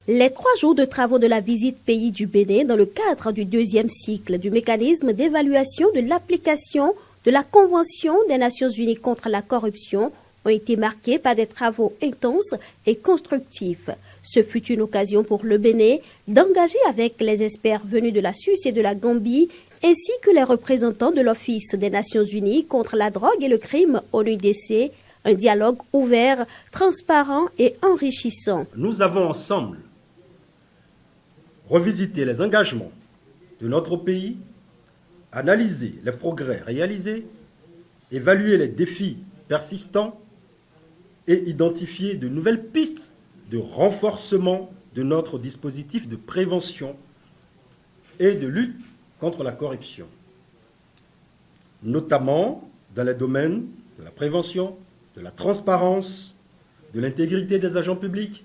Les 3 jours de travaux de la visite pays du Bénin dans le cadre du 2e cycle du mécanisme d'évaluation de l'application de la Convention des Nations Unies contre la corruption ont été marqués par des travaux intenses et constructifs. Ce fut une occasion pour le Bénin d'engager avec les experts venus de la Suisse et de la Gambie, ainsi que les représentants de l'Office des Nations Unies contre la drogue et le crime ONUDC, un dialogue ouvert, transparent et enrichissant. Nous avons ensemble revisité les engagements de notre pays, analysé les progrès réalisés, évalué les défis persistants et identifié de nouvelles pistes de renforcement de notre dispositif de prévention et de lutte contre la corruption, notamment dans les domaines de la prévention, de la transparence, de l'intégrité des agents publics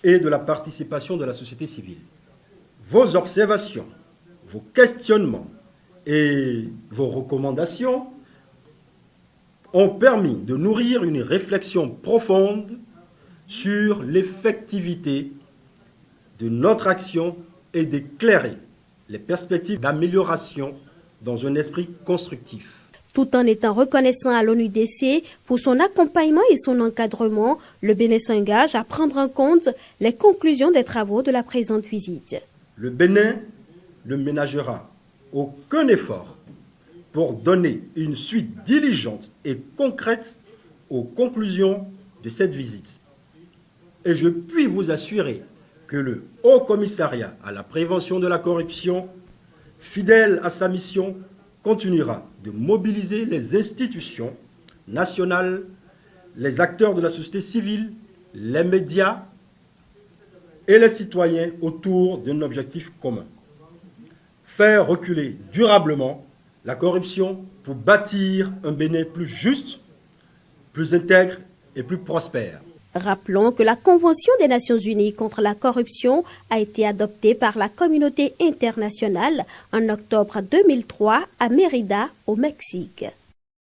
et de la participation de la société civile. Vos observations, vos questionnements et vos recommandations ont permis de nourrir une réflexion profonde sur l'effectivité de notre action et d'éclairer les perspectives d'amélioration dans un esprit constructif. Tout en étant reconnaissant à l'ONUDC pour son accompagnement et son encadrement, le Bénin s'engage à prendre en compte les conclusions des travaux de la présente visite. Le Bénin ne ménagera aucun effort pour donner une suite diligente et concrète aux conclusions de cette visite. Et je puis vous assurer que le Haut Commissariat à la prévention de la corruption, fidèle à sa mission, continuera de mobiliser les institutions nationales, les acteurs de la société civile, les médias et les citoyens autour d'un objectif commun. Faire reculer durablement la corruption pour bâtir un Bénin plus juste, plus intègre et plus prospère. Rappelons que la Convention des Nations Unies contre la corruption a été adoptée par la communauté internationale en octobre 2003 à Mérida, au Mexique.